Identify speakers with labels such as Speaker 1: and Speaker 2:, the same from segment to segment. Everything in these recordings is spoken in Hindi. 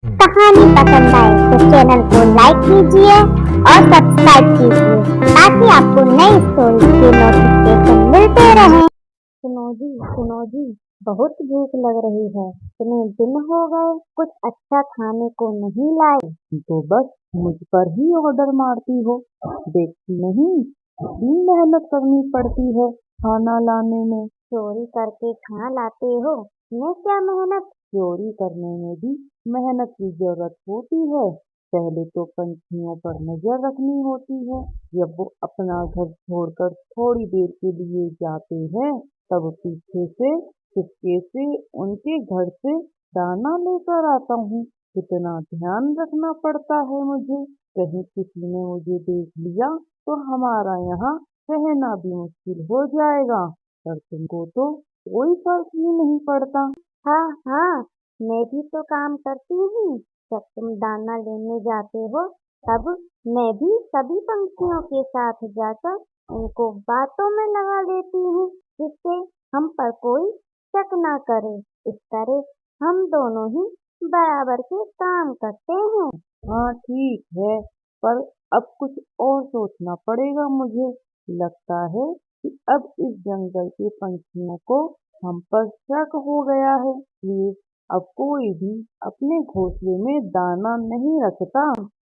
Speaker 1: कहानी पसंद आए तो चैनल को लाइक कीजिए और सब्सक्राइब कीजिए ताकि आपको नई स्टोरी के नोटिफिकेशन मिलते रहें। सुनो जी, बहुत भूख लग रही है। इतने दिन हो गए कुछ अच्छा खाने को नहीं लाए।
Speaker 2: तो बस मुझ पर ही ऑर्डर मारती हो, देखती नहीं कितनी मेहनत करनी पड़ती है खाना लाने में।
Speaker 1: चोरी करके खा लाते हो, मैं क्या मेहनत।
Speaker 2: चोरी करने में भी मेहनत की जरूरत होती है। पहले तो पंछियों पर नजर रखनी होती है। जब वो अपना घर छोड़कर थोड़ी देर के लिए जाते हैं तब पीछे से चुपके से उनके घर से दाना लेकर आता हूँ। कितना ध्यान रखना पड़ता है मुझे, कहीं किसी ने मुझे देख लिया तो हमारा यहाँ रहना भी मुश्किल हो जाएगा। पर तुमको तो कोई फर्क ही नहीं पड़ता।
Speaker 1: हाँ हाँ, मैं भी तो काम करती हूँ। जब तुम दाना लेने जाते हो तब मैं भी सभी पंछियों के साथ जाकर उनको बातों में लगा लेती हूँ, जिससे हम पर कोई शक ना करे। इस तरह हम दोनों ही बराबर के काम करते हैं।
Speaker 2: हाँ ठीक है, पर अब कुछ और सोचना पड़ेगा मुझे। लगता है कि अब इस जंगल के पंछियों को हम पर शक हो गया है, इसलिए अब कोई भी अपने घोंसले में दाना नहीं रखता।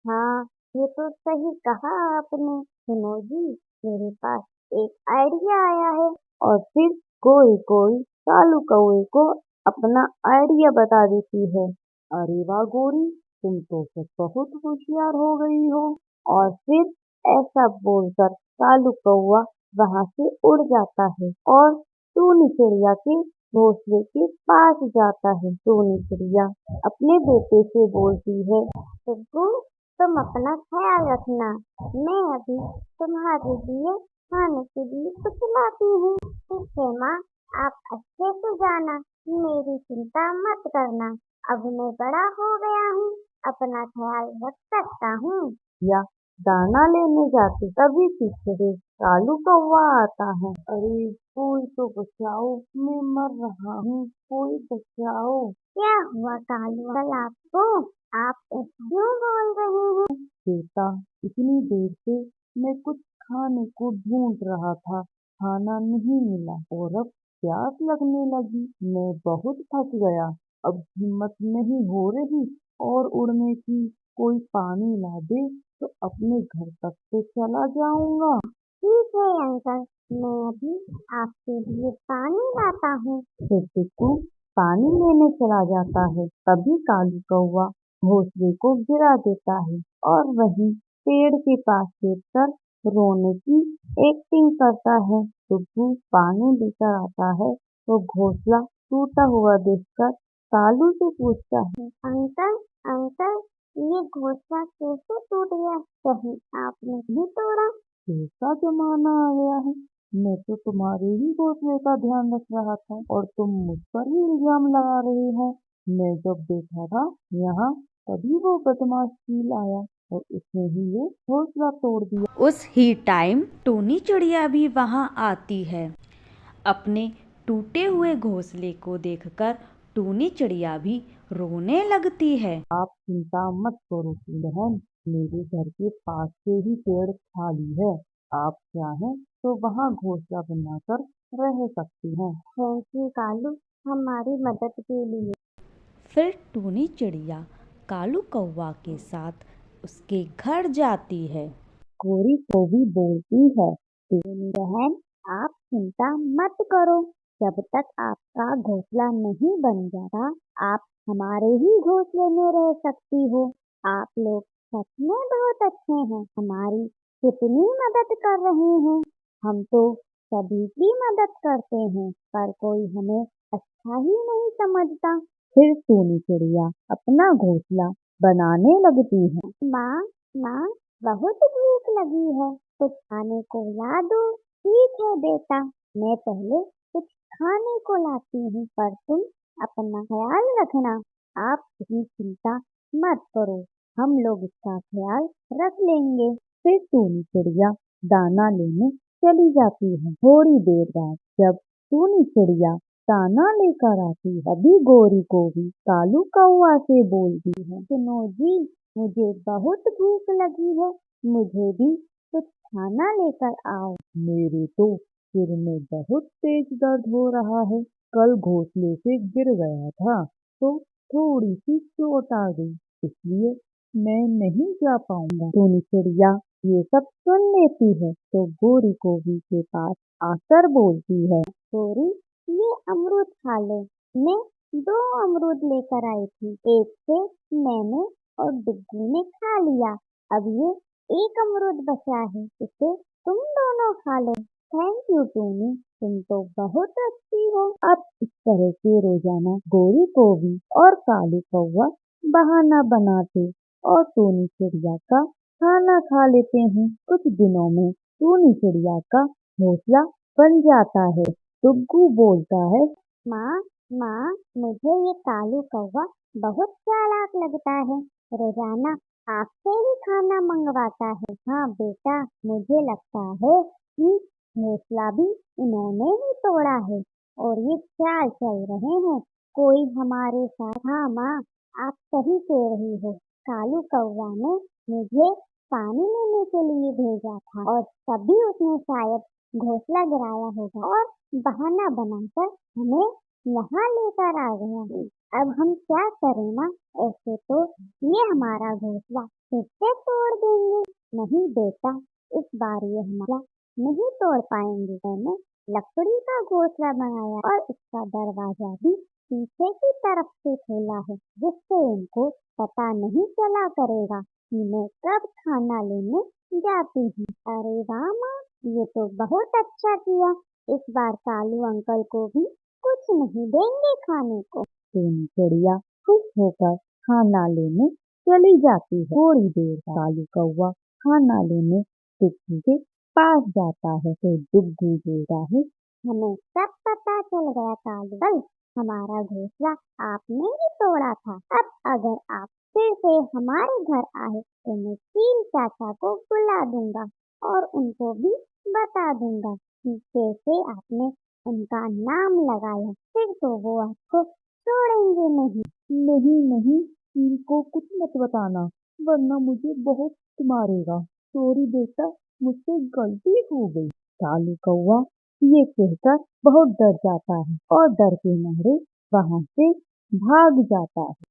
Speaker 1: हाँ, ये तो सही कहा आपने। सुनो जी, मेरे पास एक आइडिया आया है।
Speaker 2: और फिर कोई कोई कालू कौवे को अपना आइडिया बता देती है। अरे वाह गोरी, तुम तो सच बहुत होशियार हो गई हो। और फिर ऐसा बोलकर कालू कौवा वहां से उड़ जाता है और टूनी चिड़िया के घोंसले के पास जाता है। टूनी चिड़िया अपने बेटे से बोलती है,
Speaker 1: सुग्गू, तुम अपना ख्याल रखना। मैं अभी तुम्हारे लिए खाने के लिए कुछ लाती हूँ। ठीक है माँ, आप अच्छे से जाना, मेरी चिंता मत करना। अब मैं बड़ा हो गया हूँ, अपना ख्याल रख सकता हूँ।
Speaker 2: या दाना लेने जाते तभी पीछे से कालू कौवा आता है। अरे कोई तो बचाओ, मैं मर रहा हूँ, कोई बचाओ।
Speaker 1: क्या हुआ कालू अंकल आपको? आप ऐसा क्यों बोल रहे हैं?
Speaker 2: बेटा, इतनी देर से मैं कुछ खाने को ढूंढ रहा था, खाना नहीं मिला और अब प्यास लगने लगी। मैं बहुत थक गया, अब हिम्मत नहीं हो रही और उड़ने की। कोई पानी ला दे तो अपने घर तक तो चला जाऊंगा।
Speaker 1: ठीक है अंकल, मैं अभी आपके लिए पानी लाता हूँ।
Speaker 2: फिर टिक्कू पानी लेने चला जाता है, तभी कालू कौवा घोंसले को गिरा देता है और वहीं पेड़ के पास लेटकर रोने की एक्टिंग करता है। टुप्पू पानी लेकर आता है तो घोंसला टूटा हुआ देखकर कालू से पूछता है,
Speaker 1: अंकल अंकल, ये घोंसला कैसे टूट गया? कहीं आपने नहीं तोड़ा?
Speaker 2: कैसा जमाना आ गया है, मैं तो तुम्हारे ही घोंसले का ध्यान रख रहा था और तुम मुझ पर ही इल्जाम लगा रहे हो। मैं जब देखा था यहाँ तभी वो बदमाश चील आया और उसने ही ये घोंसला तोड़ दिया।
Speaker 3: उस ही टाइम टूनी चिड़िया भी वहां आती है। अपने टूटे हुए घोंसले को देखकर टूनी चिड़िया भी रोने लगती है।
Speaker 2: आप चिंता मत करो की बहन, मेरे घर के पास से ही पेड़ खाली है। आप चाहें तो वहाँ घोंसला बनाकर रह सकती हैं।
Speaker 1: थैंक यू कालू, हमारी मदद के लिए।
Speaker 3: फिर टूनी चिड़िया कालू कौवा के साथ उसके घर जाती है।
Speaker 2: कोरी को भी बोलती है,
Speaker 1: बहन, आप चिंता मत करो। जब तक आपका घोंसला नहीं बन जाता, आप हमारे ही घोंसले में रह सकती हो। आप लोग सच में बहुत अच्छे हैं, हमारी कितनी मदद कर रहे हैं। हम तो सभी की मदद करते हैं, पर कोई हमें अच्छा ही नहीं समझता।
Speaker 2: फिर टूनी चिड़िया अपना घोंसला बनाने लगती है।
Speaker 1: माँ माँ, बहुत भूख लगी है, कुछ खाने को ला दो। ठीक है बेटा, मैं पहले कुछ खाने को लाती हूँ, पर तुम अपना ख्याल रखना। आप इतनी चिंता मत करो, हम लोग इसका ख्याल रख लेंगे।
Speaker 2: फिर टूनी चिड़िया दाना लेने चली जाती है। थोड़ी देर बाद जब टूनी चिड़िया दाना लेकर आती है। अभी गोरी को भी कालू कौवा से बोलती है,
Speaker 1: सुनो जी, मुझे बहुत भूख लगी है, मुझे भी कुछ खाना लेकर आओ।
Speaker 2: मेरे तो सिर में बहुत तेज दर्द हो रहा है, कल घोंसले से गिर गया था तो थोड़ी सी चोट आ गई, इसलिए मैं नहीं जा पाऊंगा। टूनी चिड़िया ये सब सुन लेती है तो गोरी कोवी के पास आकर बोलती है,
Speaker 1: गोरी, ये अमरूद खा लो। मैं 2 अमरूद लेकर आई थी, एक से मैंने और डुग्गू ने खा लिया। अब ये 1 अमरूद बचा है, इसे तुम दोनों खा लो। थैंक यू टूनी, तुम तो बहुत अच्छी हो।
Speaker 2: अब इस तरह से रोजाना गोरी कोवी और कालू कौवा बहाना बनाते और टूनी चिड़िया का खाना खा लेते हैं। कुछ दिनों में टूनी चिड़िया का घोंसला बन जाता है। डुग्गू बोलता है,
Speaker 1: माँ माँ, मुझे ये कालू कौवा बहुत चालाक लगता है, रोजाना आपसे ही खाना मंगवाता है। हाँ बेटा, मुझे लगता है कि घोंसला भी इन्होंने ही तोड़ा है और ये चाल चल रहे हैं कोई हमारे साथ। हाँ माँ, आप सही कह रही हो, कालू कौवा ने मुझे पानी लेने के लिए भेजा था और तभी उसने शायद घोंसला गिराया होगा और बहाना बनाकर हमें यहाँ लेकर आ गया। अब हम क्या करें माँ, ऐसे तो ये हमारा घोंसला फिर से तोड़ देंगे। नहीं बेटा, इस बार ये हमारा नहीं तोड़ पाएंगे। मैंने लकड़ी का घोंसला बनाया और इसका दरवाजा भी पीछे की तरफ से खोला है, जिससे इनको पता नहीं चला करेगा कि मैं कब खाना लेने जाती हूँ। अरे वाह माँ, ये तो बहुत अच्छा किया। इस बार कालू अंकल को भी कुछ नहीं देंगे खाने को।
Speaker 2: टूनी चिड़िया खुश होकर खाना लेने चली जाती है। थोड़ी देर बाद कालू कौवा खाना लेने डुग्गू के पास जाता है तो डुग्गू बोलता है,
Speaker 1: हमें सब पता चल गया कालू, कल हमारा घोंसला आपने ही तोड़ा था। अब अगर आप फिर से हमारे घर आए तो मैं चील चाचा को बुला दूंगा और उनको भी बता दूंगा कि कैसे आपने उनका नाम लगाया। फिर तो वो आपको छोड़ेंगे नहीं।
Speaker 2: नहीं नहीं, चील को कुछ मत बताना वरना मुझे बहुत मारेगा। सॉरी बेटा, मुझसे गलती हो गई। कालू कौवा ये कहकर बहुत डर जाता है और डर के मारे वहां से भाग जाता है।